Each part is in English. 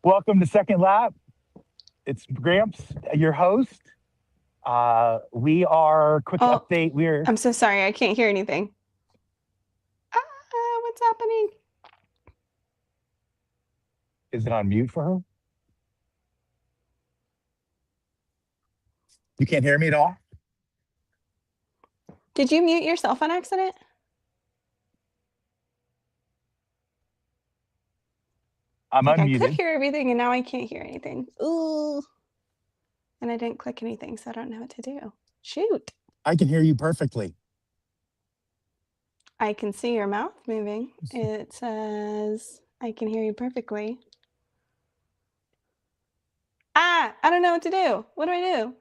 Welcome to Second Lap. It's Gramps, your host. We are quick Oh, update. We're I'm so sorry. I can't hear anything. What's happening? Is it on mute for her? You can't hear me at all? Did you mute yourself on accident? I'm Like I could unmuted. hear everything and now I can't hear anything. Ooh. And I didn't click anything, so I don't know what to do. Shoot. I can hear you perfectly. I can see your mouth moving. It says I can hear you perfectly. I don't know what to do. What do I do?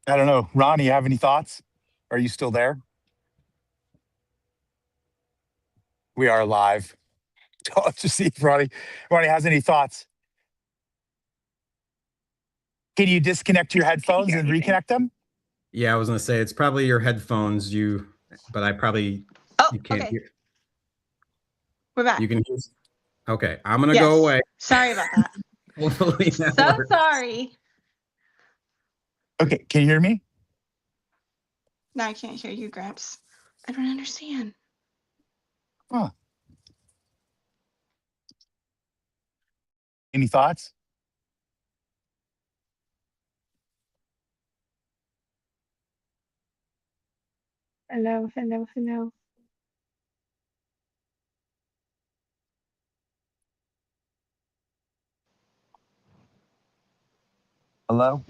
I don't know. Ronnie, you have any thoughts? Are you still there? We are live. Let's just see if Ronnie has any thoughts. Can you disconnect your headphones and reconnect them? Yeah, I was gonna say it's probably your headphones. But I probably you can't okay. hear. We're back. You can hear. Okay, I'm gonna go away. Sorry about that. Hopefully that So works. sorry. Okay, can you hear me? No, I can't hear you, Gramps. I don't understand. Huh. Any thoughts? Hello. Hello?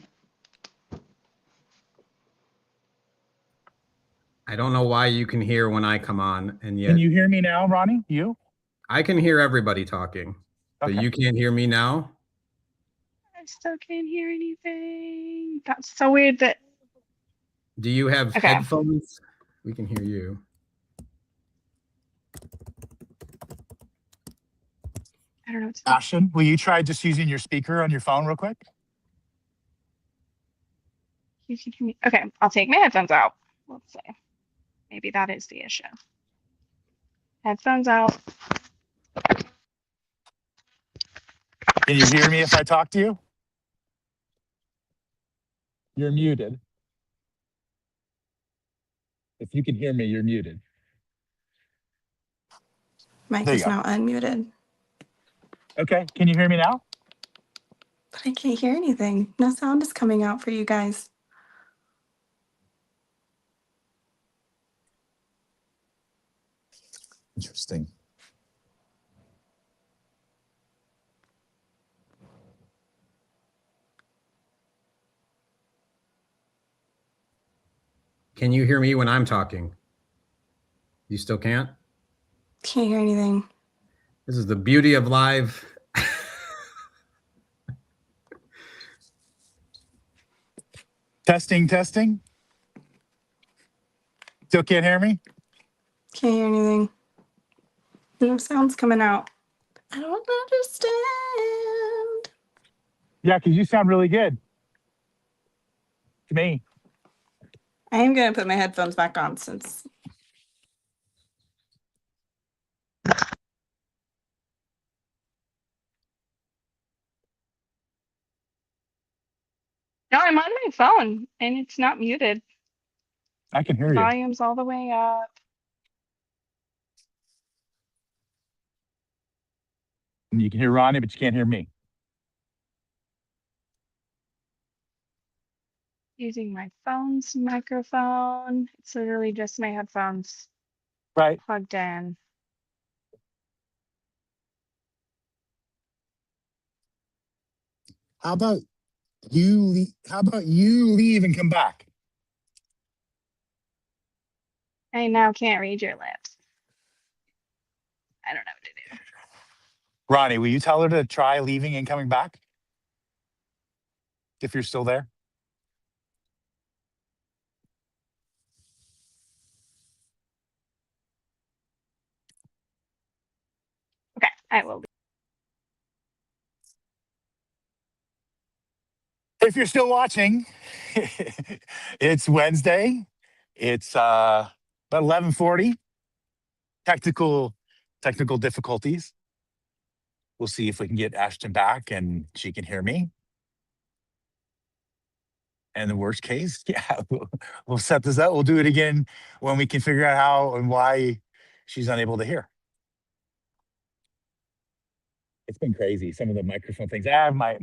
I don't know why you can hear when I come on, and yet Can you hear me now, Ronnie? You? I can hear everybody talking, but Okay. you can't hear me now. I still can't hear anything. That's so weird that. Do you have Okay. headphones? We can hear you. I don't know what to do. Ashton, will you try just using your speaker on your phone real quick? You can hear me. Okay, I'll take my headphones out. Let's see. Maybe that is the issue. Headphones out. Can you hear me if I talk to you? You're muted. If you can hear me, you're muted. Mike is now unmuted. Okay, can you hear me now? But I can't hear anything. No sound is coming out for you guys. Interesting. Can you hear me when I'm talking? You still can't? Can't hear anything. This is the beauty of live. Testing. Still can't hear me? Can't hear anything. No sound's coming out. I don't understand. Yeah, because you sound really good. To me. I am going to put my headphones back on since. No, I'm on my phone and it's not muted. I can hear you. Volume's all the way up. And you can hear Ronnie, but you can't hear me. Using my phone's microphone. It's literally just my headphones Right. plugged in. How about you leave and come back? I now can't read your lips. I don't know what to do. Ronnie, will you tell her to try leaving and coming back? If you're still there. Okay, I will. If you're still watching, it's Wednesday. It's about 11:40. Technical difficulties. We'll see if we can get Ashton back and she can hear me. And the worst case, yeah, we'll set this up. We'll do it again when we can figure out how and why she's unable to hear. It's been crazy. Some of the microphone things. I have my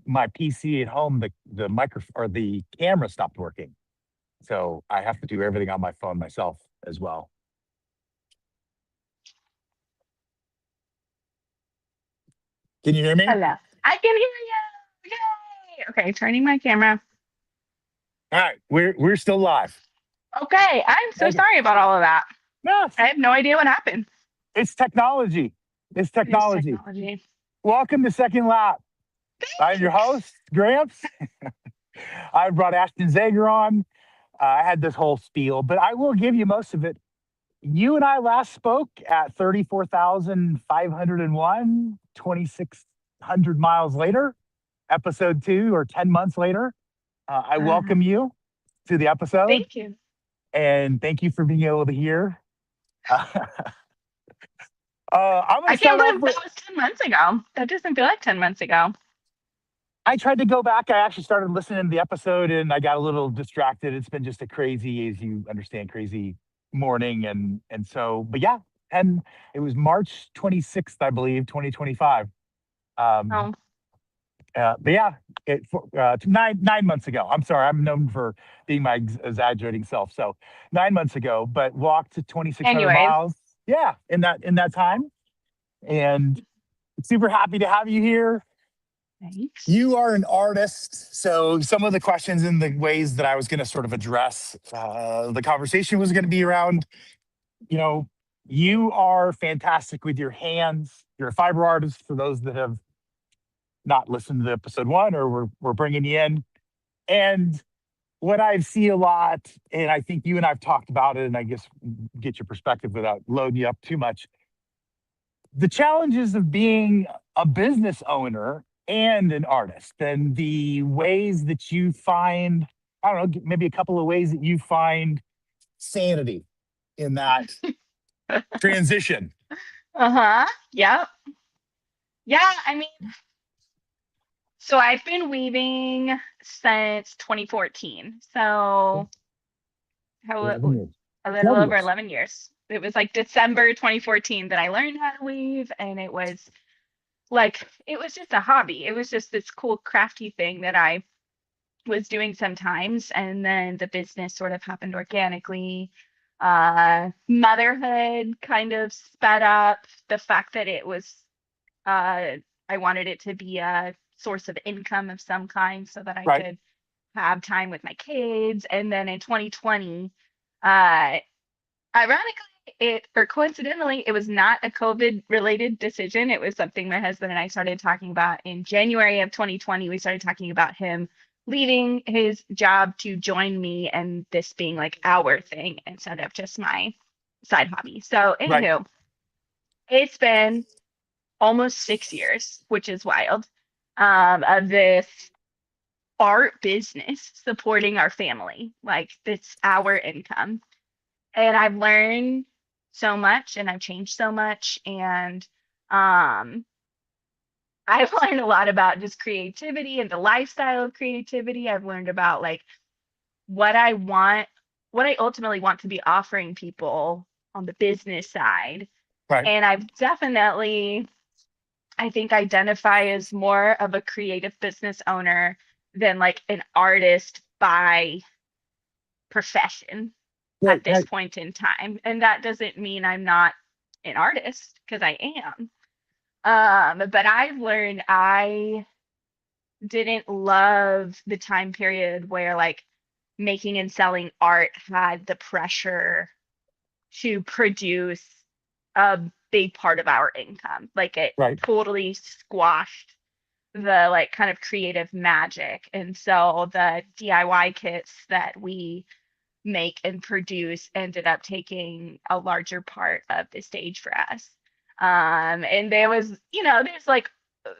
PC at home. The microphone or the camera stopped working, so I have to do everything on my phone myself as well. Can you hear me? Hello. I can hear you. Yay. Okay, turning my camera. All right, we're still live. Okay, I'm so Okay. sorry about all of that. No, I have no idea what happened. it's technology. It's It is technology. technology. Welcome to Second Lap. I'm your host, Gramps. I brought Ashton Zager on. I had this whole spiel, but I will give you most of it. You and I last spoke at 34,501, 2,600 miles later, episode 2, or 10 months later. I welcome you to the episode. Thank you. And thank you for being able to hear. I'm I going to can't start off believe with, that was 10 months ago. That doesn't feel like 10 months ago. I tried to go back. I actually started listening to the episode and I got a little distracted. It's been just a crazy, as you understand, crazy morning. And so, but yeah, and it was March 26th, I believe, 2025. Oh, But yeah, 9 months ago. I'm sorry, I'm known for being my exaggerating self. So 9 months ago, but walked to 2,600 anyways, miles. Yeah, in that time, and super happy to have you here. thanks. You are an artist, so some of the questions and the ways that I was going to sort of address the conversation was going to be around, you know, you are fantastic with your hands. You're a fiber artist. For those that have not listened to episode 1, or we're bringing you in. And what I see a lot, and I think you and I've talked about it, and I guess get your perspective without loading you up too much. The challenges of being a business owner and an artist, and the ways that you find, I don't know, maybe a couple of ways that you find sanity in that transition. Uh-huh. Yep. Yeah, I mean, so I've been weaving since 2014. So how 11 years. a little 12 over years. 11 years. It was like December 2014 that I learned how to weave, and it was like it was just a hobby. It was just this cool crafty thing that I was doing sometimes, and then the business sort of happened organically. Motherhood kind of sped up the fact that it was I wanted it to be a source of income of some kind so that I Right. could have time with my kids. And then in 2020, uh, ironically, it or coincidentally, it was not a COVID related decision. It was something my husband and I started talking about in January of 2020. We started talking about him leaving his job to join me and this being like our thing instead of just my side hobby. So, Right. anywho, it's been almost 6 years, which is wild, of this art business supporting our family. Like, it's our income. And I've learned so much and I've changed so much. And um, I've learned a lot about just creativity and the lifestyle of creativity. I've learned about like what I want, what I ultimately want to be offering people on the business side. Right. And I've definitely, I think, identify as more of a creative business owner than like an artist by profession Right. at this point in time. And that doesn't mean I'm not an artist, because I am. But I've learned I didn't love the time period where like making and selling art had the pressure to produce a big part of our income. Like it Right. totally squashed the like kind of creative magic. And so the DIY kits that we make and produce ended up taking a larger part of the stage for us. And there was, there's like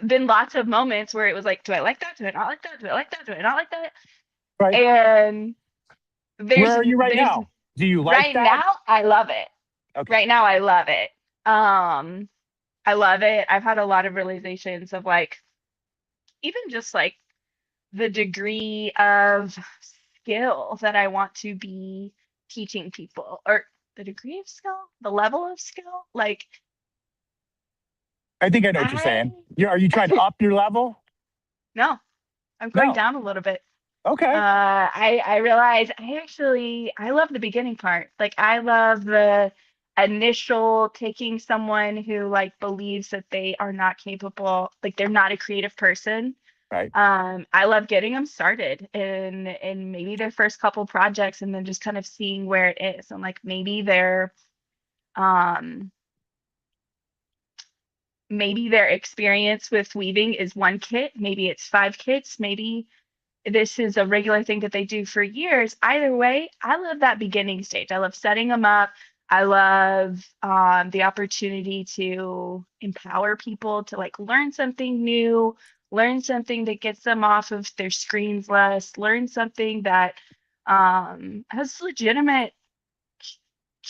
been lots of moments where it was like, do I like that? Do I not like that? Do I like that? Do I not like that? Right. And Where there's are you right there's now? Do you like right that? now I love it. Okay. Right now I love it. I love it. I've had a lot of realizations of like, even just like the degree of skill that I want to be teaching people, or the degree of skill, the level of skill. Like, I think I know what you're I, saying. Are you trying to up your level? no, I'm going No. down a little bit. Okay. I realize I love the beginning part. Like I love the initial taking someone who like believes that they are not capable, like they're not a creative person. Right. I love getting them started in maybe their first couple projects and then just kind of seeing where it is. And like um maybe their experience with weaving is one kit, maybe it's 5 kits, maybe this is a regular thing that they do for years. Either way, I love that beginning stage. I love setting them up. I love the opportunity to empower people to like learn something new, learn something that gets them off of their screens less, learn something that has legitimate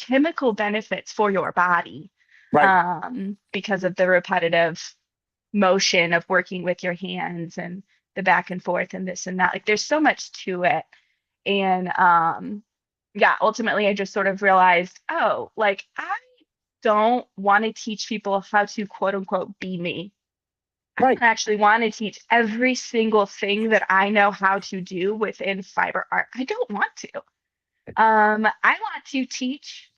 chemical benefits for your body Right. because of the repetitive motion of working with your hands and the back and forth and this and that. Like there's so much to it. And yeah, ultimately I just sort of realized, oh, like I don't want to teach people how to quote unquote be me. I Right. don't actually want to teach every single thing that I know how to do within fiber art. I don't want to. I want to teach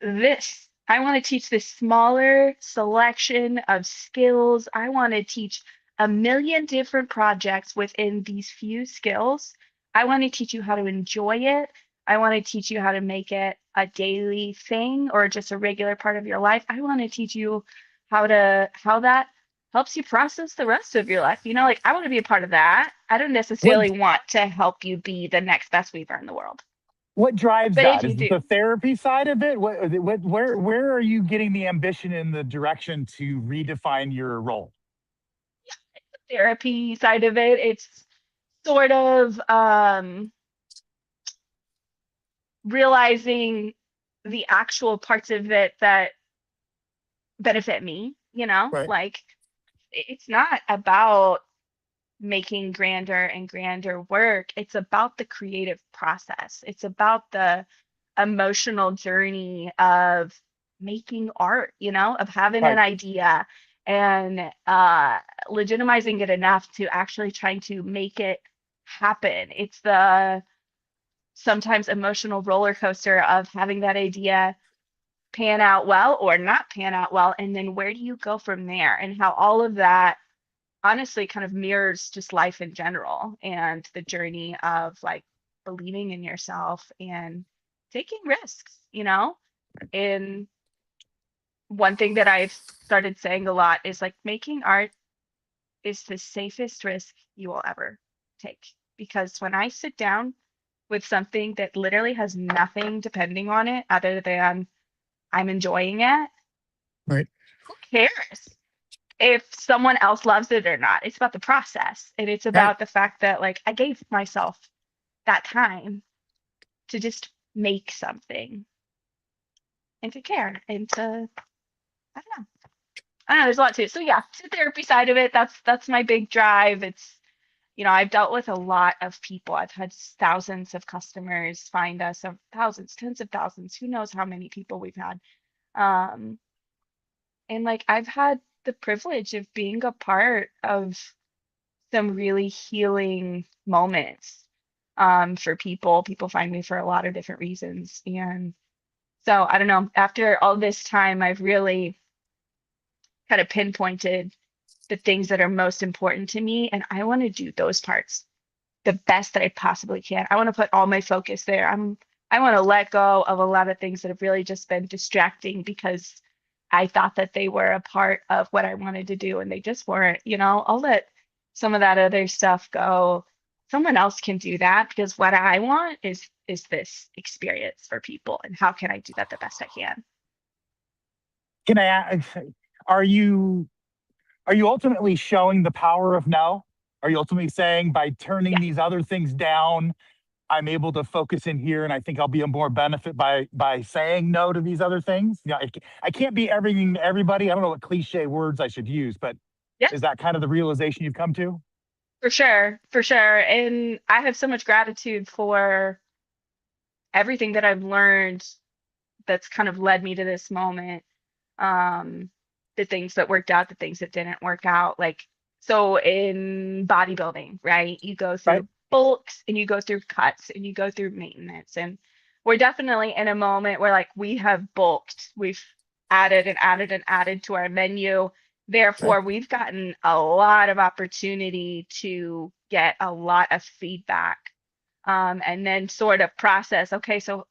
this. I want to teach this smaller selection of skills. I want to teach a million different projects within these few skills. I want to teach you how to enjoy it. I want to teach you how to make it a daily thing or just a regular part of your life. I want to teach you how that helps you process the rest of your life. You know, like I want to be a part of that. I don't What necessarily want to help you be the next best weaver in the world. what drives But if that? you Is it do, the therapy side of it? Where are you getting the ambition in the direction to redefine your role? therapy side of it, it's sort of realizing the actual parts of it that benefit me, you know, Right. like it's not about making grander and grander work. It's about the creative process. It's about the emotional journey of making art, you know, of having an Right. idea and legitimizing it enough to actually trying to make it happen. It's the sometimes emotional roller coaster of having that idea pan out well or not pan out well. And then where do you go from there? And how all of that honestly kind of mirrors just life in general and the journey of like believing in yourself and taking risks, you know? And one thing that I've started saying a lot is like making art is the safest risk you will ever take. Because when I sit down with something that literally has nothing depending on it other than I'm enjoying it, Right. who cares if someone else loves it or not? It's about the process. And it's Right. about the fact that like I gave myself that time to just make something and to care and to I don't know. I don't know, there's a lot to it. So yeah, the therapy side of it, that's my big drive. It's you know, I've dealt with a lot of people. I've had thousands of customers find us, of thousands, tens of thousands, who knows how many people we've had. Um, and like I've had the privilege of being a part of some really healing moments for people. People find me for a lot of different reasons. And so I don't know, after all this time, I've really kind of pinpointed the things that are most important to me. And I want to do those parts the best that I possibly can. I want to put all my focus there. I want to let go of a lot of things that have really just been distracting because I thought that they were a part of what I wanted to do and they just weren't, you know. I'll let some of that other stuff go. Someone else can do that because what I want is this experience for people and how can I do that the best I can? Can I ask, are you are you ultimately showing the power of no? Are you ultimately saying by turning Yeah. these other things down, I'm able to focus in here, and I think I'll be a more benefit by saying no to these other things. Yeah, I can't be everything to everybody. I don't know what cliche words I should use, but Yeah, is that kind of the realization you've come to? for sure, for sure. And I have so much gratitude for everything that I've learned that's kind of led me to this moment. Um, the things that worked out, the things that didn't work out. Like, so in bodybuilding, right? You go Right? through bulks and you go through cuts and you go through maintenance. And we're definitely in a moment where like we have bulked, we've added and added and added to our menu. Right? Therefore, we've gotten a lot of opportunity to get a lot of feedback, and then sort of process, okay, so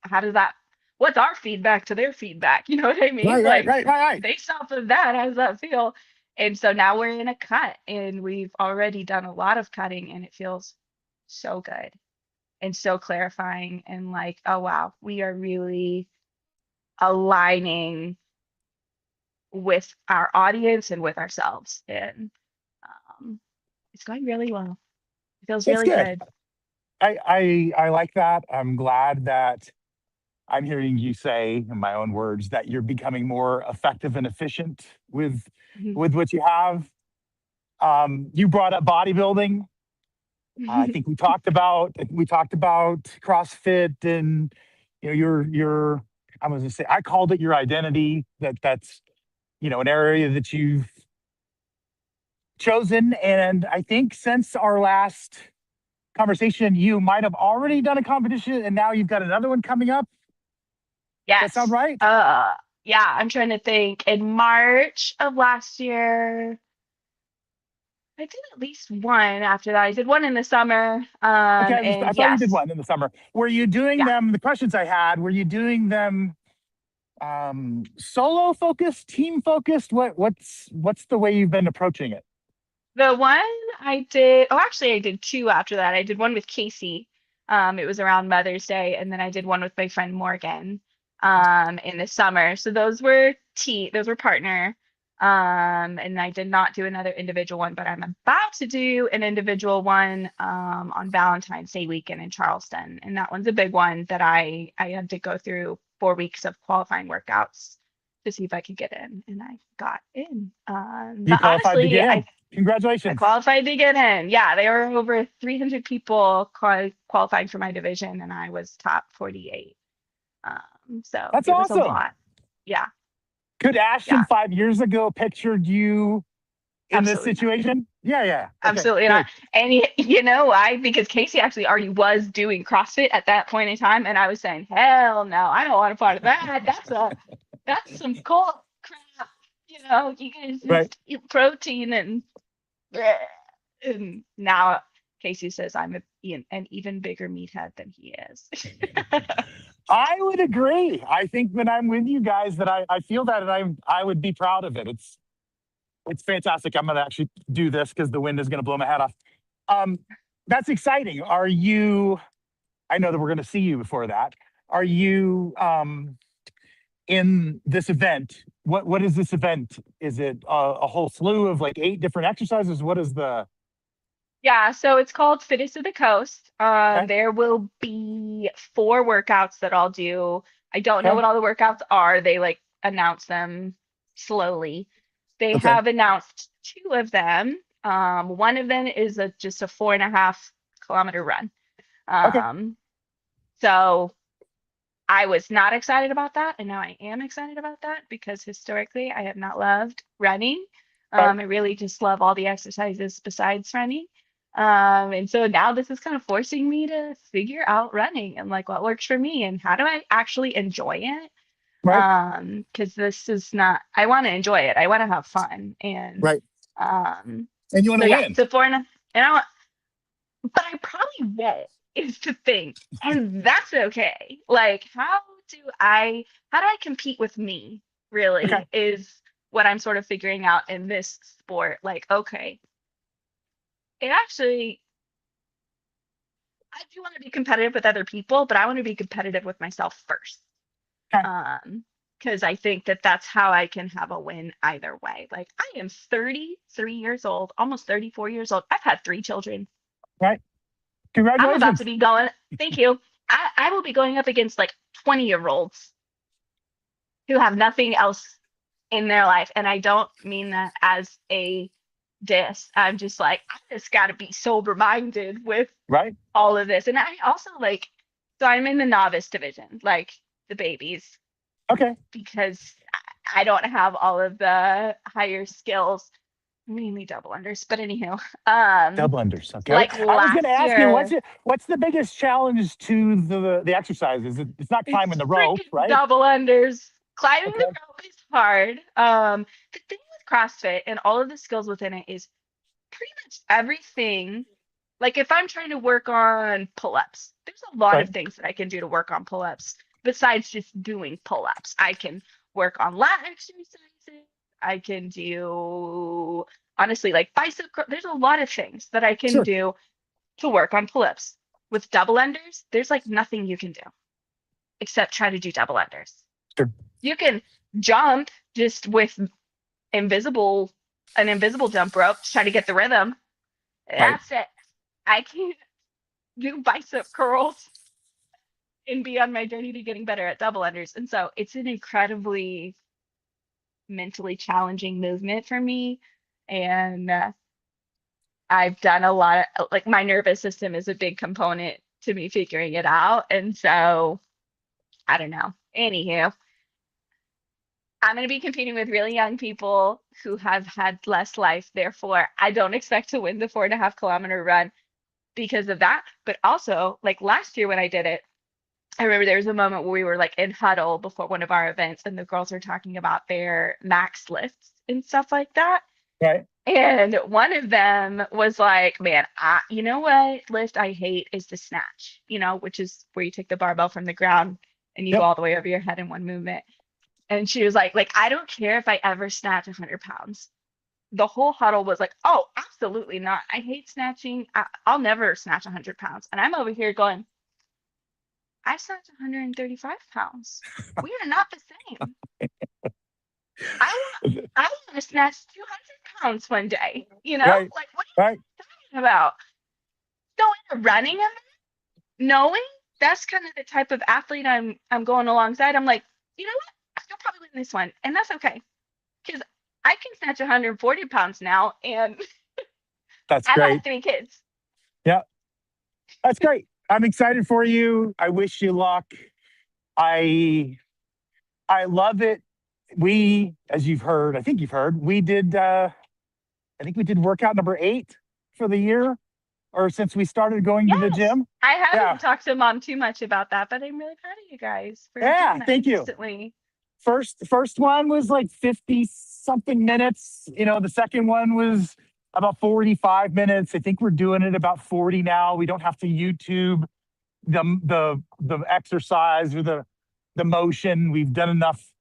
how does that, what's our feedback to their feedback? You know what I mean? Right, right, Like right, right, right. based off of that, how does that feel? And so now we're in a cut and we've already done a lot of cutting and it feels so good and so clarifying and like, oh wow, we are really aligning with our audience and with ourselves. And um, it's going really well. It feels That's really good. good. I like that. I'm glad that I'm hearing you say, in my own words, that you're becoming more effective and efficient Mhm. with what you have. You brought up bodybuilding. I think we talked about CrossFit and your I was gonna say I called it your identity. That's an area that you've chosen. And I think since our last conversation, you might have already done a competition and now you've got another one coming up. Does that sound Yes. right? Yeah, I'm trying to think. In March of last year, I did at least one after that. I did one in the summer. Okay, I And thought you did yes, one in the summer. Were you doing yeah. them? The questions I had, were you doing them solo focused, team focused? What's the way you've been approaching it? The one I did, oh, actually, I did two after that. I did one with Casey. It was around Mother's Day, and then I did one with my friend Morgan, in the summer. So those were partner. And I did not do another individual one, but I'm about to do an individual one, on Valentine's Day weekend in Charleston. And that one's a big one that I had to go through 4 weeks of qualifying workouts to see if I could get in, and I got in. You But qualified to honestly, get I in. Congratulations. qualified to get in. Yeah, there were over 300 people qualifying for my division, and I was top 48. So That's it was a awesome. lot. Yeah, Could Ashton yeah, 5 years ago pictured you in this absolutely not. situation? Yeah, yeah. Okay, Absolutely not. good. And you know why? Because Casey actually already was doing CrossFit at that point in time, and I was saying, hell no, I don't want a part of that. That's some cool crap. You guys Right. just eat protein and bleh. And now Casey says I'm an even bigger meathead than he is. I would agree. I think when I'm with you guys that I feel that and I would be proud of it. It's fantastic. I'm gonna actually do this because the wind is gonna blow my hat off. Um, that's exciting. I know that we're gonna see you before that. Are you in this event? What is this event? Is it a whole slew of like 8 different exercises? What is the Yeah, so it's called Fittest of the Coast. okay? There will be 4 workouts that I'll do. I don't know Okay. what all the workouts are. They like announce them slowly. They Okay. have announced 2 of them. One of them is just a 4.5 kilometer run. Okay. Um, so I was not excited about that, and now I am excited about that because historically I have not loved running. Right. I really just love all the exercises besides running. And so now this is kind of forcing me to figure out running and like what works for me and how do I actually enjoy it. Right. Because this is not, I want to enjoy it. I want to have fun. And Right. um, And you want so to yeah, win. it's a 4 and but I probably won't is the thing. And that's okay. Like, how do I compete with me Okay. really is what I'm sort of figuring out in this sport. Like, okay, it actually, I do want to be competitive with other people, but I want to be competitive with myself first. Okay. Because I think that that's how I can have a win either way. Like, I am 33 years old, almost 34 years old. I've had 3 children. Right. I'm about Congratulations. to be going, thank you. I will be going up against like 20-year-olds who have nothing else in their life. And I don't mean that as a diss. I'm just like, I just got to be sober minded with Right? all of this. And I also like, so I'm in the novice division, like the babies, Okay. because I don't have all of the higher skills, mainly double unders. But anywho, Double unders. Okay. like I was going to last ask you, year, what's the biggest challenge to the exercise? It's not climbing it's the rope, freaking right? double unders. Climbing the Okay. rope is hard. The thing with CrossFit and all of the skills within it is pretty much everything. Like if I'm trying to work on pull-ups, there's a lot Right. of things that I can do to work on pull-ups besides just doing pull-ups. I can work on lat exercises. I can do honestly like there's a lot of things that I can Sure. do to work on pull-ups. With double unders, there's like nothing you can do except try to do double unders. Sure. You can jump just with invisible an invisible jump rope to try to get the rhythm. Right. That's it. I can't do bicep curls and be on my journey to getting better at double unders. And so it's an incredibly mentally challenging movement for me. And I've done a lot of, like, my nervous system is a big component to me figuring it out. And so I don't know. Anywho, I'm going to be competing with really young people who have had less life. Therefore, I don't expect to win the 4.5 kilometer run because of that. But also, like last year when I did it, I remember there was a moment where we were like in huddle before one of our events, and the girls were talking about their max lifts and stuff like that. Right. And one of them was like, man, you know what lift I hate is the snatch, which is where you take the barbell from the ground and you go Yep. all the way over your head in one movement. And she was like, I don't care if I ever snatch 100 pounds. The whole huddle was like, oh, absolutely not. I hate snatching. I'll never snatch 100 pounds. And I'm over here going, I snatched 135 pounds. We are not the same. I want to snatch 200 pounds one day. Right. Like what are Right. you talking about? So in the running of it, knowing that's kind of the type of athlete I'm going alongside, I'm like, you know what? I could probably win this one, and that's okay because I can snatch 140 pounds now, and That's I've had great. 3 kids. Yeah. That's great. I'm excited for you. I wish you luck. I I love it. We, as you've heard, I think you've heard, I think we did workout number 8 for the year, or since we started going to the Yes, gym. I haven't Yeah. talked to mom too much about that, but I'm really proud of you guys for doing Yeah. that Thank you. consistently. First one was like 50 something minutes. The second one was about 45 minutes. I think we're doing it about 40 now. We don't have to YouTube the exercise or the motion. We've done enough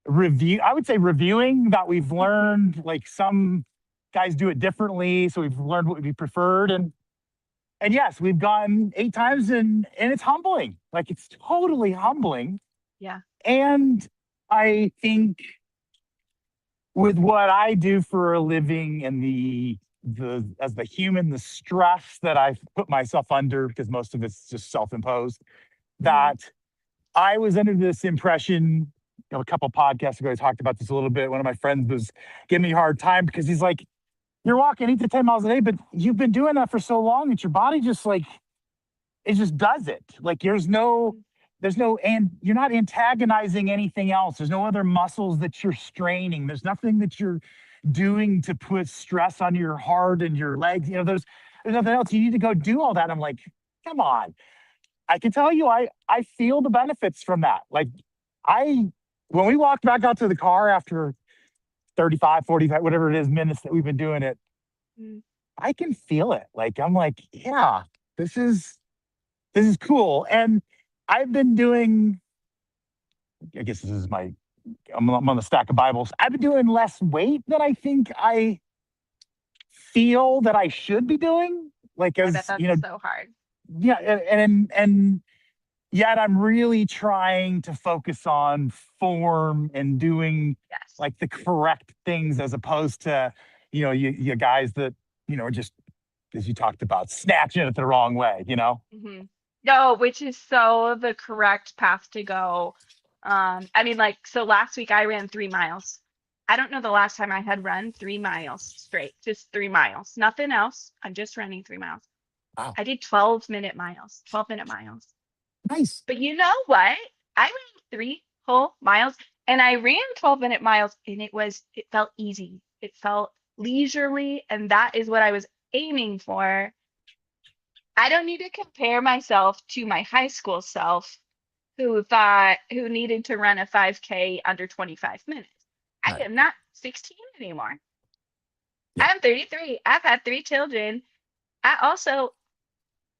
review. I would say reviewing that we've learned, like some guys do it differently. So we've learned what we preferred. And yes, we've gone 8 times and it's humbling. Like it's totally humbling. Yeah. And I think with what I do for a living and the as the human, the stress that I've put myself under, because most of it's just self-imposed, that I was under this impression, a couple podcasts ago, I talked about this a little bit. One of my friends was giving me a hard time because he's like, you're walking 8 to 10 miles a day, but you've been doing that for so long that your body just like, it just does it. Like and you're not antagonizing anything else. There's no other muscles that you're straining. There's nothing that you're doing to put stress on your heart and your legs. There's nothing else. You need to go do all that. I'm like, come on. I can tell you, I feel the benefits from that. Like when we walked back out to the car after 35, 45, whatever it is, minutes that we've been doing it, Mm. I can feel it. Like, I'm like, yeah, this is cool. And I've been doing, I guess this is I'm on the stack of Bibles. I've been doing less weight than I think I feel that I should be doing. Like, I bet as that's so hard. yeah. And yet I'm really trying to focus on form and doing Yes. like the correct things as opposed to, you guys that, are just as you talked about, snatching it the wrong way, you know? Mhm. No, which is so the correct path to go. I mean, like, so last week I ran 3 miles. I don't know the last time I had run 3 miles straight, just 3 miles, nothing else. I'm just running 3 miles. Wow. I did 12-minute miles, 12-minute miles. Nice. But you know what? I ran 3 whole miles and I ran 12-minute miles and it felt easy. It felt leisurely. And that is what I was aiming for. I don't need to compare myself to my high school self who needed to run a 5K under 25 minutes. I Right. am not 16 anymore. Yeah. I'm 33. I've had 3 children. I also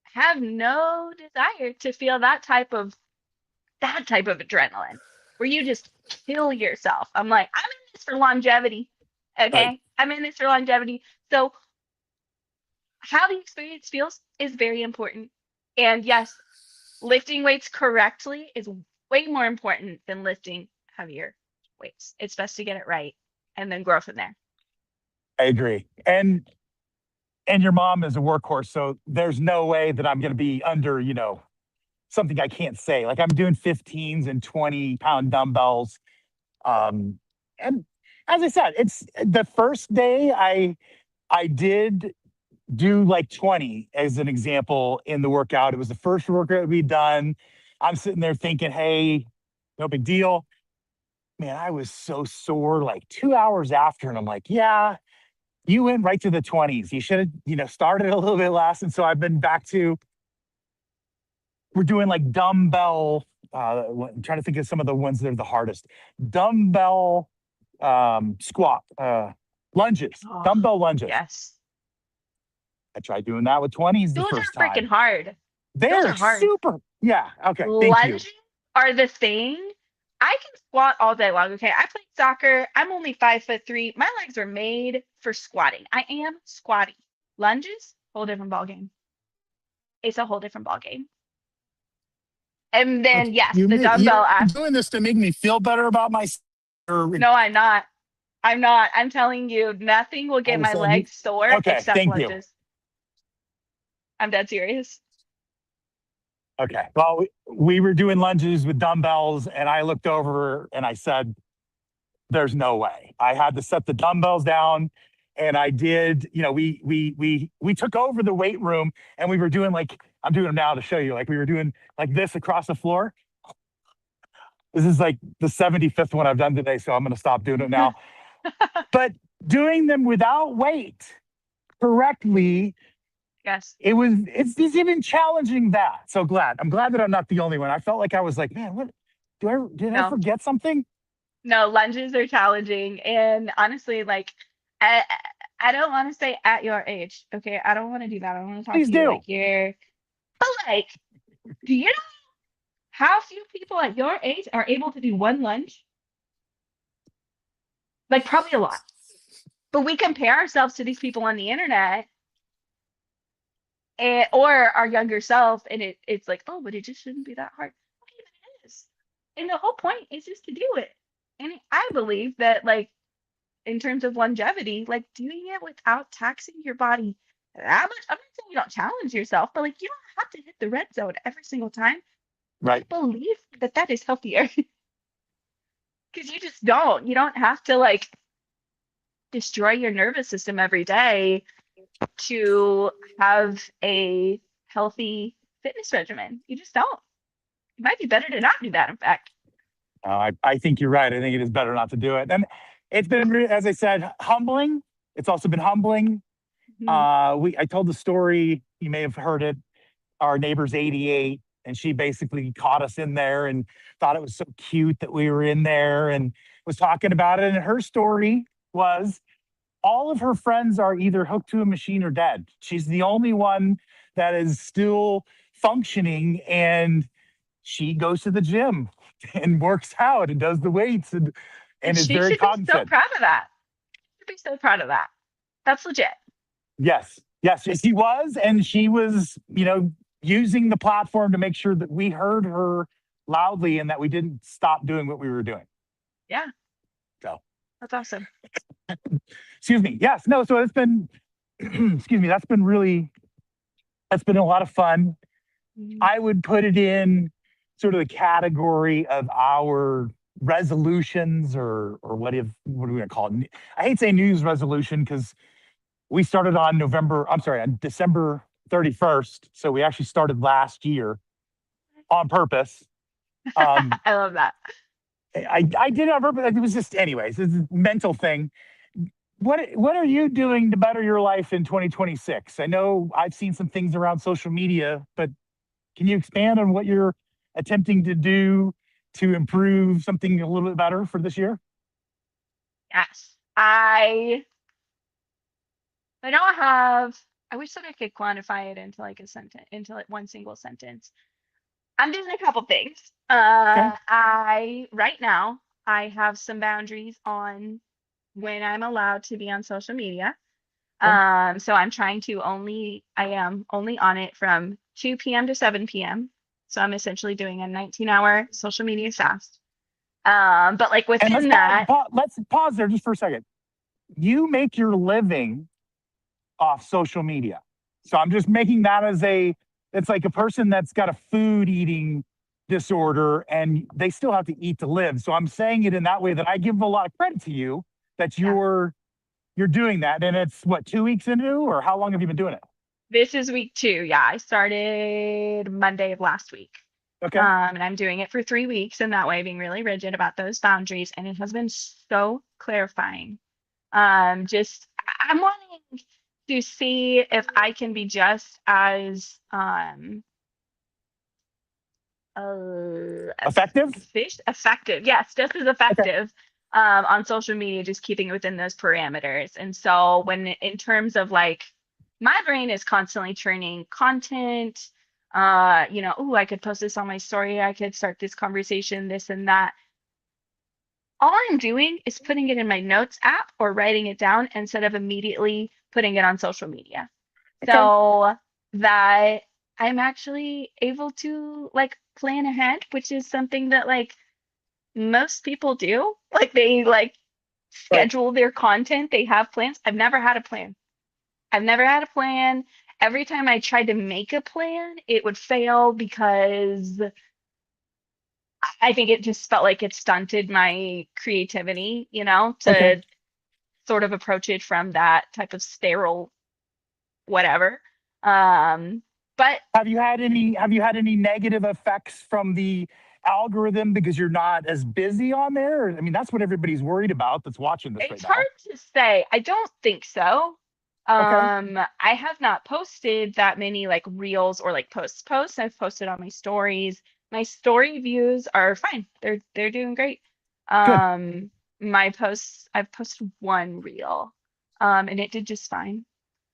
have no desire to feel that type of adrenaline where you just kill yourself. I'm like, I'm in this for longevity. Okay. Right. I'm in this for longevity. So how the experience feels is very important. And yes, lifting weights correctly is way more important than lifting heavier weights. It's best to get it right and then grow from there. I agree. And your mom is a workhorse, so there's no way that I'm going to be under, you know, something I can't say. Like I'm doing 15s and 20-pound dumbbells. And as I said, it's the first day I did do like 20 as an example in the workout. It was the first workout we'd done. I'm sitting there thinking, hey, no big deal. Man, I was so sore like 2 hours after, and I'm like, yeah, you went right to the 20s. You should have, you know, started a little bit less. And so I've been back to, we're doing like dumbbell, I'm trying to think of some of the ones that are the hardest. Dumbbell squat, lunges, Oh, dumbbell lunges. yes. I tried doing that with 20s the Those first are freaking time. hard. They're are hard. super. Yeah. Okay. Thank you. Lunging are the thing. I can squat all day long. Okay. I played soccer. I'm only 5'3". My legs are made for squatting. I am squatty. Lunges, whole different ball game. It's a whole different ball game. And then yes, the dumbbell You're doing this to make me feel better about myself. No, I'm not. I'm not. I'm telling you, nothing will All get of a my sudden, legs sore okay, except thank you. lunges. I'm dead serious. Okay. Well, we were doing lunges with dumbbells, and I looked over and I said, "There's no way." I had to set the dumbbells down, and I did. You know, we took over the weight room, and we were doing like I'm doing them now to show you. Like we were doing like this across the floor. This is like the 75th one I've done today, so I'm going to stop doing it now. But doing them without weight correctly, Yes. it's even challenging that. So I'm glad that I'm not the only one. I felt like I was like, man, what did I No. forget something? No, lunges are challenging. And honestly, like I don't want to say at your age. Okay. I don't want to do that. I don't want to talk Please to you do. like you're but like, do you know how few people at your age are able to do one lunge? Like probably a lot. But we compare ourselves to these people on the internet or our younger self, and it's like, oh, but it just shouldn't be that hard. Okay, but it is. And the whole point is just to do it. And I believe that, like, in terms of longevity, like doing it without taxing your body that much. I'm not saying you don't challenge yourself, but like you don't have to hit the red zone every single time. Right. I believe that that is healthier because you just don't. You don't have to like destroy your nervous system every day to have a healthy fitness regimen. You just don't. It might be better to not do that, in fact. I think you're right. I think it is better not to do it. And it's been, as I said, humbling. It's also been humbling. I told the story, you may have heard it. Our neighbor's 88, and she basically caught us in there and thought it was so cute that we were in there and was talking about it. And her story was all of her friends are either hooked to a machine or dead. She's the only one that is still functioning, and she goes to the gym and works out and does the weights and is she very should be so cognizant. proud of that. She should be so proud of that. That's legit. Yes, she was, and she was, you know, using the platform to make sure that we heard her loudly and that we didn't stop doing what we were doing. Yeah. So that's awesome. excuse me. Yes, no. So it's been excuse me, that's been a lot of fun. Mhm. I would put it in sort of the category of our resolutions or what are we gonna call it? I hate saying New Year's resolution because we started on December 31st. So we actually started last year on purpose. Um, I love that. I did it on purpose. It was just, anyways, it's a mental thing. What are you doing to better your life in 2026? I know I've seen some things around social media, but can you expand on what you're attempting to do to improve something a little bit better for this year? Yes. I don't have, I wish that I could quantify it into like a sentence, into like one single sentence. I'm doing a couple things. Okay. Right now, I have some boundaries on when I'm allowed to be on social media. Okay. So I am only on it from 2 p.m. to 7 p.m. So I'm essentially doing a 19-hour social media fast. But like And within that, let's pause there just for a second. You make your living off social media. So I'm just making that as it's like a person that's got a food eating disorder and they still have to eat to live. So I'm saying it in that way that I give a lot of credit to you that yeah, you're doing that. And it's what, 2 weeks into, or how long have you been doing it? this is week 2. Yeah, I started Monday of last week. Okay. And I'm doing it for 3 weeks, and that way being really rigid about those boundaries. And it has been so clarifying. Just I'm wanting to see if I can be just as Effective? effective. Yes, just as Okay. effective on social media, just keeping it within those parameters. And so when in terms of like my brain is constantly churning content, oh, I could post this on my story, I could start this conversation, this and that. All I'm doing is putting it in my notes app or writing it down instead of immediately putting it on social media. Okay. So that I'm actually able to like plan ahead, which is something that like most people do. Like they like Right. schedule their content, they have plans. I've never had a plan. I've never had a plan. Every time I tried to make a plan, it would fail because I think it just felt like it stunted my creativity, Okay. to sort of approach it from that type of sterile whatever. Um, but Have you had any negative effects from the algorithm because you're not as busy on there? I mean, that's what everybody's worried about that's watching this right it's hard now. to say. I don't think so. Okay. I have not posted that many like reels or like posts. I've posted on my stories. My story views are fine. They're doing great. Good. Um, my posts, I've posted one reel, and it did just fine.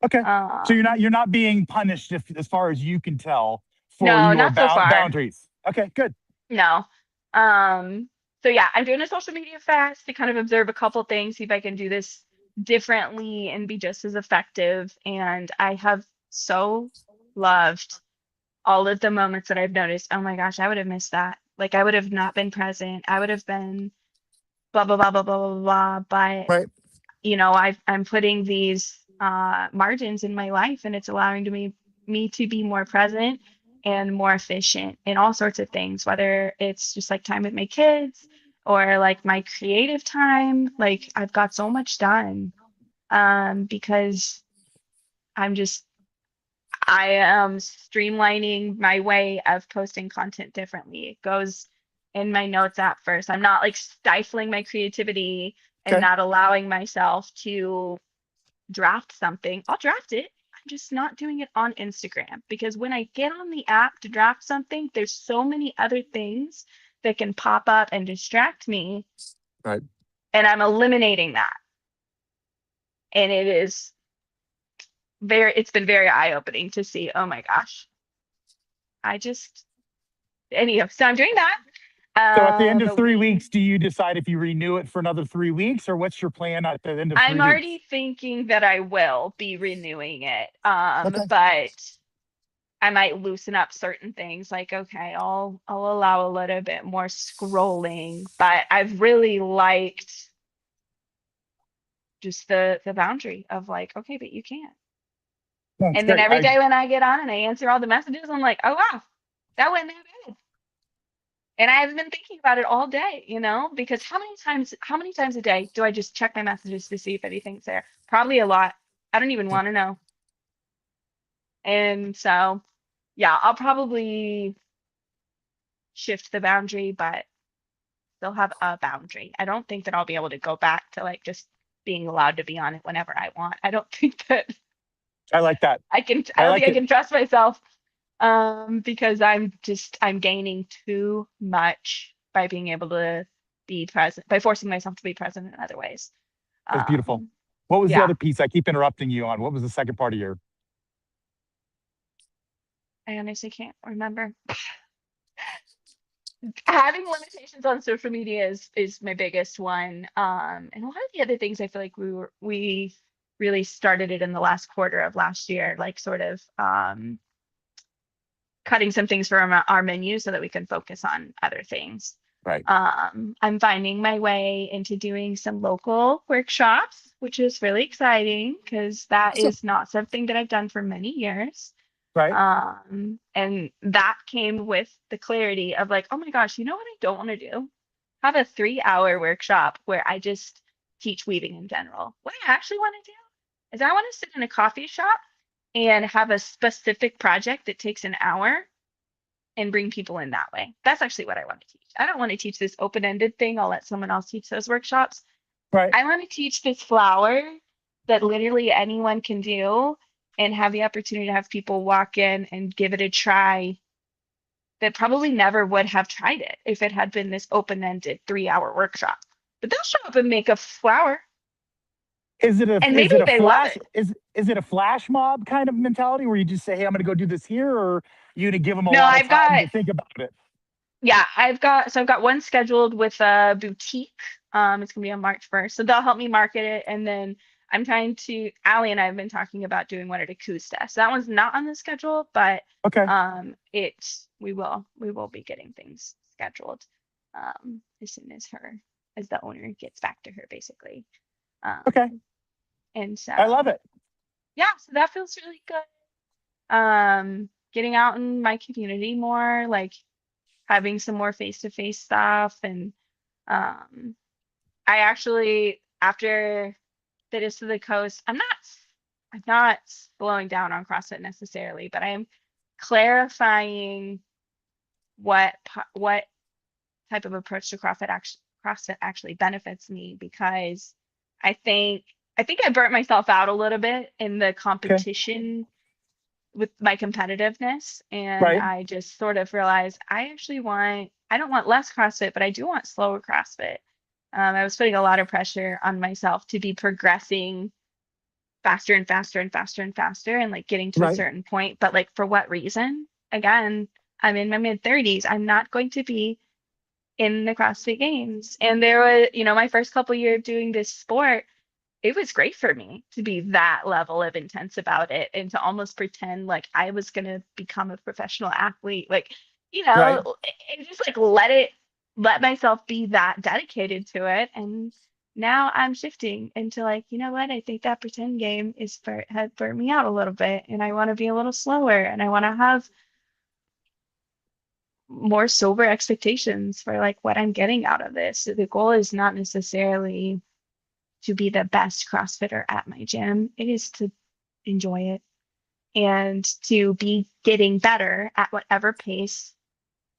Okay. So Um, you're not being punished as far as you can tell for no, your not so far. boundaries. Okay, good. No. Um, so yeah, I'm doing a social media fast to kind of observe a couple things, see if I can do this differently and be just as effective. And I have so loved all of the moments that I've noticed. Oh my gosh, I would have missed that. Like I would have not been present. I would have been blah blah blah blah blah blah blah. But Right. I'm putting these margins in my life, and it's allowing me to be more present and more efficient in all sorts of things, whether it's just like time with my kids or like my creative time. Like I've got so much done because I'm just I am streamlining my way of posting content differently. It goes in my notes app first. I'm not like stifling my creativity and Okay. not allowing myself to draft something. I'll draft it. I'm just not doing it on Instagram because when I get on the app to draft something, there's so many other things that can pop up and distract me, Right. and I'm eliminating that. And it's been very eye-opening to see, oh my gosh, I just anyhow, so I'm doing that. So at the end of three We weeks, do you decide if you renew it for another 3 weeks, or what's your plan at the end of I'm 3 weeks? already thinking that I will be renewing it. Okay. But I might loosen up certain things like okay, I'll allow a little bit more scrolling, but I've really liked just the boundary of like okay, but you can't. That's And then great. every day when I get on and I answer all the messages, I'm like, oh wow, that wasn't that bad. And I have been thinking about it all day, because how many times a day do I just check my messages to see if anything's there? Probably a lot. I don't even want to know. And so, yeah, I'll probably shift the boundary, but still have a boundary. I don't think that I'll be able to go back to like just being allowed to be on it whenever I want. I don't think that I like that. I I don't like think I it. can trust myself because I'm gaining too much by being able to be present, by forcing myself to be present in other ways. That's beautiful. Um, What was the yeah, other piece? I keep interrupting you on. What was the second part of your? I honestly can't remember. Having limitations on social media is my biggest one. And a lot of the other things I feel like we really started it in the last quarter of last year, like sort of cutting some things from our menu so that we can focus on other things. Right. I'm finding my way into doing some local workshops, which is really exciting because that Awesome. is not something that I've done for many years. Right. And that came with the clarity of like, oh my gosh, you know what I don't want to do? Have a 3-hour workshop where I just teach weaving in general. What I actually want to do is I want to sit in a coffee shop and have a specific project that takes an hour and bring people in that way. That's actually what I want to teach. I don't want to teach this open-ended thing. I'll let someone else teach those workshops. Right. I want to teach this flower that literally anyone can do and have the opportunity to have people walk in and give it a try that probably never would have tried it if it had been this open-ended 3-hour workshop. But they'll show up and make a flower and maybe Is it a they love flash it. is it a flash mob kind of mentality where you just say, hey, I'm going to go do this here, or you going to give them a No, lot of I've time got to think about it? Yeah, I've got one scheduled with a boutique. It's gonna be on March 1st. So they'll help me market it. And then I'm trying to Allie and I have been talking about doing one at Akusta. So that one's not on the schedule, but Okay. we will be getting things scheduled as soon as the owner gets back to her basically. Okay. And so I love it. yeah, so that feels really good. Getting out in my community more, like having some more face-to-face stuff. And I actually, after Fitness to the Coast, I'm not slowing down on CrossFit necessarily, but I am clarifying what type of approach to CrossFit actually benefits me, because I think I burnt myself out a little bit in the Okay. competition with my competitiveness, and Right. I just sort of realized I don't want less CrossFit, but I do want slower CrossFit. I was putting a lot of pressure on myself to be progressing faster and faster and faster and faster and like getting to a Right. certain point, but like for what reason? Again, I'm in my mid 30s. I'm not going to be in the CrossFit Games. And there was, my first couple years doing this sport, it was great for me to be that level of intense about it and to almost pretend like I was going to become a professional athlete, like, Right. and just like let myself be that dedicated to it. And now I'm shifting into like, you know what? I think that pretend game had burnt me out a little bit, and I want to be a little slower, and I want to have more sober expectations for like what I'm getting out of this. So the goal is not necessarily to be the best CrossFitter at my gym. It is to enjoy it and to be getting better at whatever pace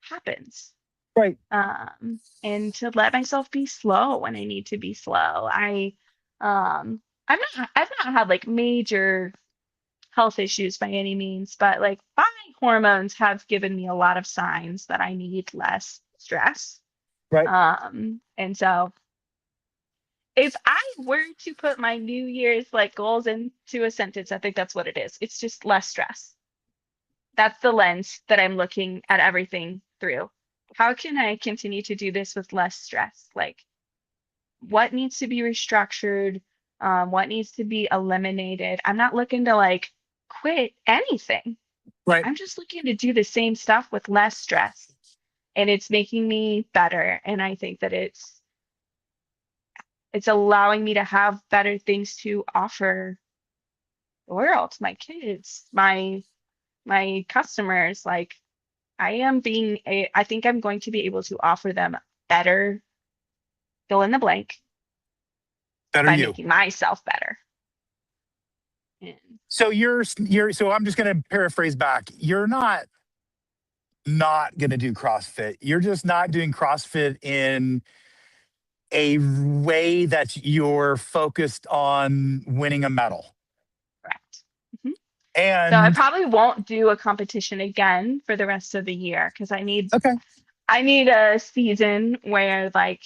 happens. Right. And to let myself be slow when I need to be slow. I've not had like major health issues by any means, but like my hormones have given me a lot of signs that I need less stress. Right. And so if I were to put my New Year's like goals into a sentence, I think that's what it is. It's just less stress. That's the lens that I'm looking at everything through. How can I continue to do this with less stress? Like, what needs to be restructured? What needs to be eliminated? I'm not looking to like quit anything. Right. I'm just looking to do the same stuff with less stress. And it's making me better. And I think that it's allowing me to have better things to offer world, my kids, my customers. Like I think I'm going to be able to offer them better fill in the blank Better by you. making myself better. And So so I'm just going to paraphrase back. You're not going to do CrossFit. You're just not doing CrossFit in a way that you're focused on winning a medal. correct. Mhm. So I And probably won't do a competition again for the rest of the year because okay, I need a season where like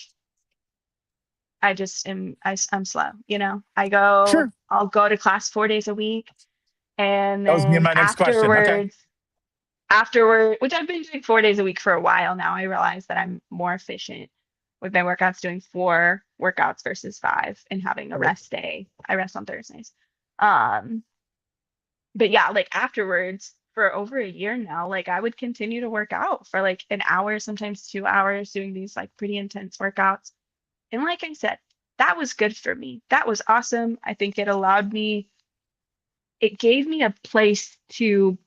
I'm slow, you know. sure. I'll go to class 4 days a week, and That was gonna be then my next question. Okay. which I've been doing 4 days a week for a while now, I realize that I'm more efficient with my workouts doing 4 workouts versus 5 and having a All right. rest day. I rest on Thursdays. Um, but yeah, like afterwards for over a year now, like I would continue to work out for like an hour, sometimes 2 hours, doing these like pretty intense workouts. And like I said, that was good for me. That was awesome. I think it gave me a place to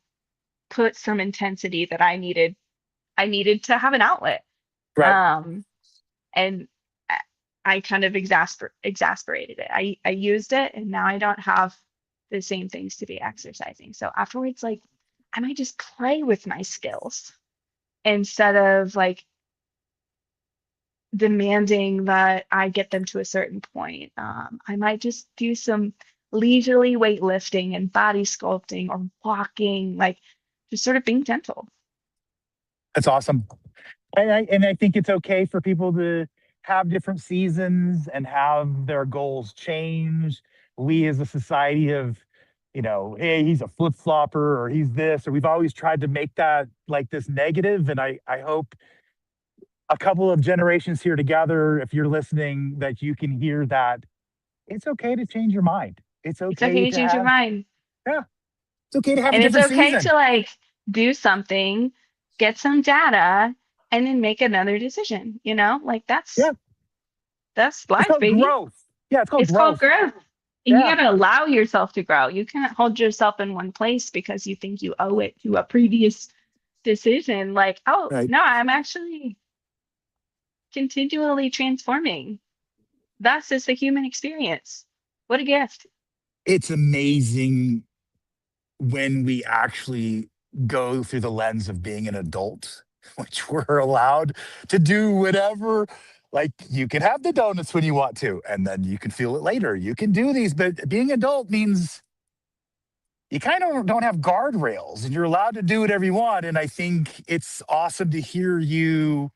put some intensity that I needed. I needed to have an outlet. Right. Um, and I I kind of exasperated it. I used it and now I don't have the same things to be exercising. So afterwards, like I might just play with my skills instead of like demanding that I get them to a certain point. I might just do some leisurely weightlifting and body sculpting or walking, like just sort of being gentle. That's awesome. And I think it's okay for people to have different seasons and have their goals change. We as a society have, hey, he's a flip flopper or he's this, or we've always tried to make that like this negative. And I hope a couple of generations here together, if you're listening, that you can hear that it's okay to change your mind. It's It's okay okay to to change your have, mind. yeah, it's okay to have a And it's different okay to season. like do something, get some data, and then make another decision, you know? Like Yeah, that's it's life, called baby. growth. Yeah, it's called It's called growth. growth. And you Yeah, gotta allow yourself to grow. You can't hold yourself in one place because you think you owe it to a previous decision. Like, oh right. no, I'm actually continually transforming. Thus is the human experience. What a gift. It's amazing when we actually go through the lens of being an adult, which we're allowed to do whatever. Like you can have the donuts when you want to, and then you can feel it later. You can do these, but being adult means you kind of don't have guardrails and you're allowed to do whatever you want. And I think it's awesome to hear you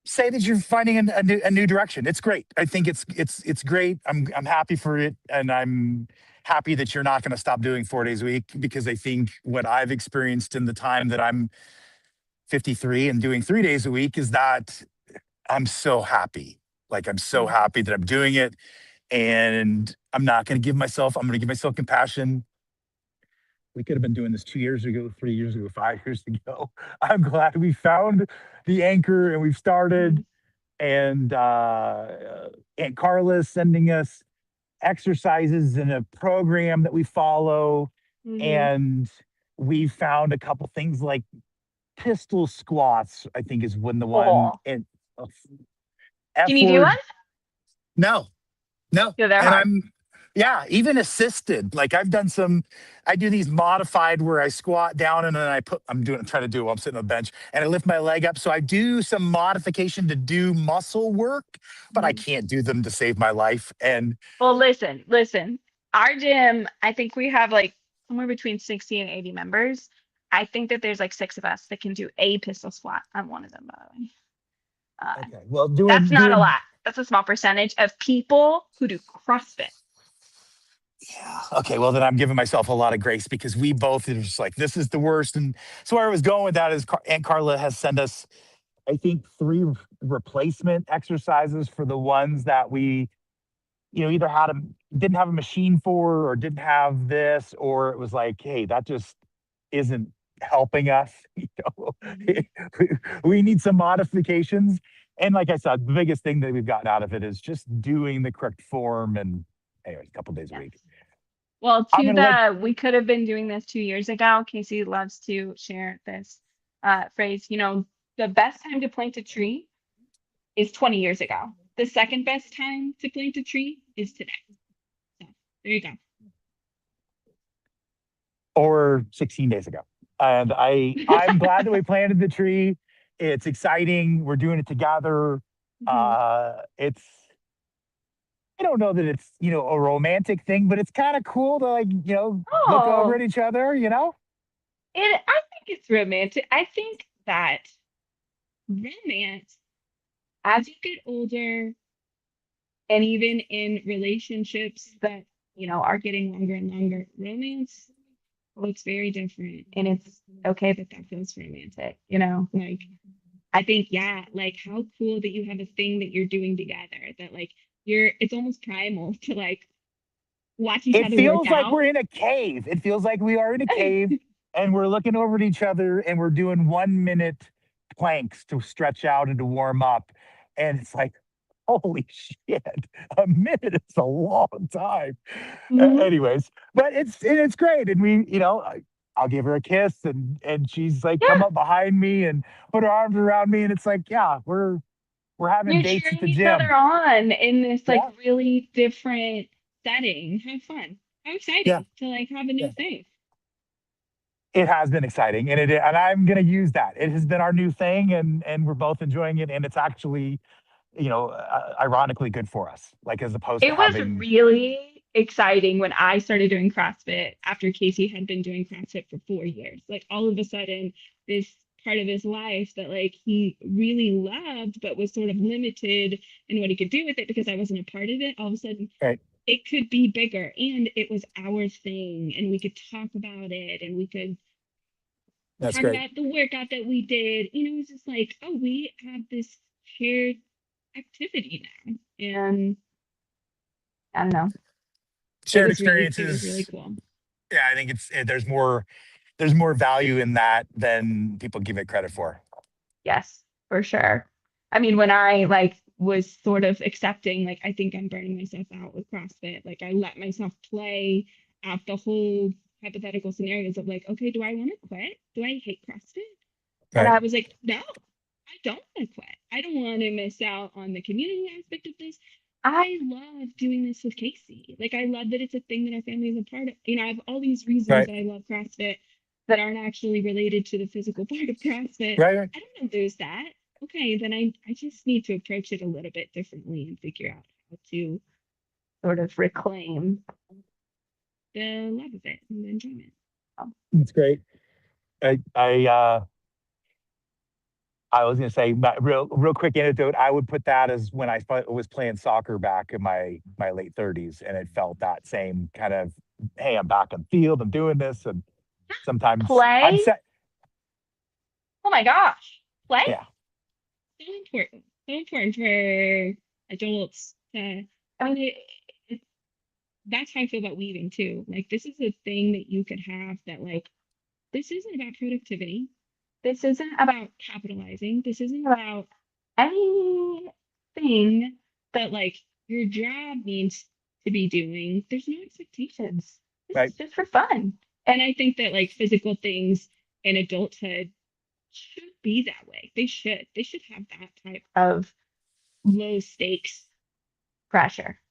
say that you're finding a new direction. It's great. I think it's great. I'm happy for it, and I'm happy that you're not going to stop doing 4 days a week because I think what I've experienced in the time that I'm 53 and doing 3 days a week is that I'm so happy. Like I'm so Mhm. happy that I'm doing it, and I'm not going to give myself. I'm going to give myself compassion. We could have been doing this 2 years ago, 3 years ago, 5 years ago. I'm glad we found the anchor and we've started, Mhm. and Aunt Carla's sending us exercises in a program that we follow, Mhm. and we found a couple things like pistol squats. I think is when the one Oh, and can F you do one? word. No, no, Yeah, they're and hard. I'm yeah, even assisted. Like I've done some, I do these modified where I squat down and then I'm trying to do it while I'm sitting on the bench and I lift my leg up. So I do some modification to do muscle work, but I Mhm. can't do them to save my life. And Well, listen. Our gym, I think we have like somewhere between 60 and 80 members. I think that there's like 6 of us that can do a pistol squat. I'm one of them, by the way. okay, well, That's not a doing lot. That's a small percentage of people who do CrossFit. yeah. Okay. Well, then I'm giving myself a lot of grace because we both are just like, this is the worst. And so where I was going with that is Aunt Carla has sent us, I think, three replacement exercises for the ones that we, either didn't have a machine for or didn't have this, or it was like, hey, that just isn't helping us. Mhm. We need some modifications. And like I said, the biggest thing that we've gotten out of it is just doing the correct form anyways, a couple days a Yes. week. Well, I'm gonna let we could have been doing this 2 years ago. Casey loves to share this phrase, the best time to plant a tree is 20 years ago. The second best time to plant a tree is today. So there you go. or 16 days ago. And I'm glad that we planted the tree. It's exciting. We're doing it together. It's I don't know that it's, a romantic thing, but it's kind of cool to look over at Oh, each other. I think it's romantic. I think that romance, as you get older, and even in relationships that, are getting longer and longer, romance looks very different. And it's okay that that feels romantic, like I think, yeah, like how cool that you have a thing that you're doing together that like it's almost primal to like watch each It other work feels like out. we're in a cave. It feels like we are in a cave and we're looking over at each other and we're doing 1 minute planks to stretch out and to warm up. And it's like, holy shit, a minute is a long time. Mhm. Anyways, but it's great. And I'll give her a kiss and she's like, come Yeah, up behind me and put her arms around me. And it's like, yeah, we're having you're dates at cheering the each other gym. on in this like Yeah. really different setting. Have fun. How Yeah. exciting to like have a new Yeah. thing. It has been exciting, and I'm going to use that. It has been our new thing, and we're both enjoying it, and it's actually, ironically good for us, like as opposed to It was having. really exciting when I started doing CrossFit after Casey had been doing CrossFit for 4 years. Like all of a sudden, this part of his life that like he really loved, but was sort of limited in what he could do with it because I wasn't a part of it. All of a sudden, Right. it could be bigger and it was our thing and we could talk about it and we could That's talk great. about the workout that we did. It's just like, oh, we have this shared activity now. And I don't know. Shared It was really experiences. cool. Yeah, I think there's more value in that than people give it credit for. Yes, for sure. I mean, when I like was sort of accepting, like, I think I'm burning myself out with CrossFit, like I let myself play out the whole hypothetical scenarios of like, okay, do I want to quit? Do I hate CrossFit? And Right. I was like, no, I don't want to quit. I don't want to miss out on the community aspect of this. I love doing this with Casey. Like, I love that it's a thing that our family is a part of. I have all these reasons Right. that I love CrossFit that aren't actually related to the physical part of CrossFit. Right. Right. I don't know there's that. Okay, then I just need to approach it a little bit differently and figure out how to sort of reclaim the love of it and the enjoyment. That's great. I was going to say, real quick anecdote. I would put that as when I was playing soccer back in my late 30s, and it felt that same kind of, hey, I'm back on field, I'm doing this, and sometimes I'm Play? set. Oh my gosh. Play? Yeah. So important. So important for adults to, I mean, that's how I feel about weaving too. Like, this is a thing that you could have that, like, this isn't about productivity. This isn't about capitalizing. This isn't about anything that, like, your job needs to be doing. There's no expectations. This Right. is just for fun. And I think that, like, physical things in adulthood should be that way. They should. They should have that type of low stakes pressure.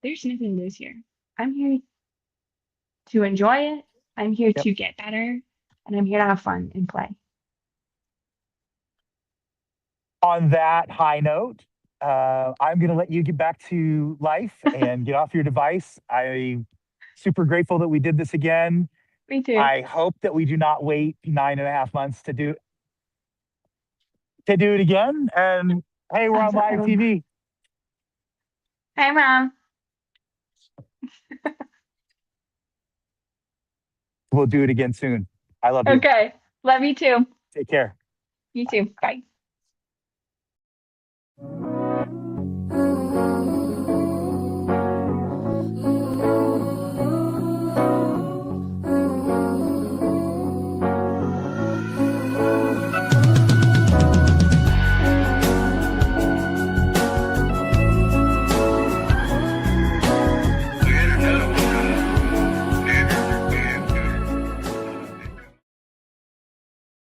There's nothing to lose here. I'm here to enjoy it. I'm here Yep. to get better. And I'm here to have fun and play. On that high note, I'm going to let you get back to life and get off your device. I'm super grateful that we did this again. Me too. I hope that we do not wait 9.5 months to do it again. And hey, we're on live TV. Hi, Mom. We'll do it again soon. I love you. Okay. Love you too. Take care. You too. Bye.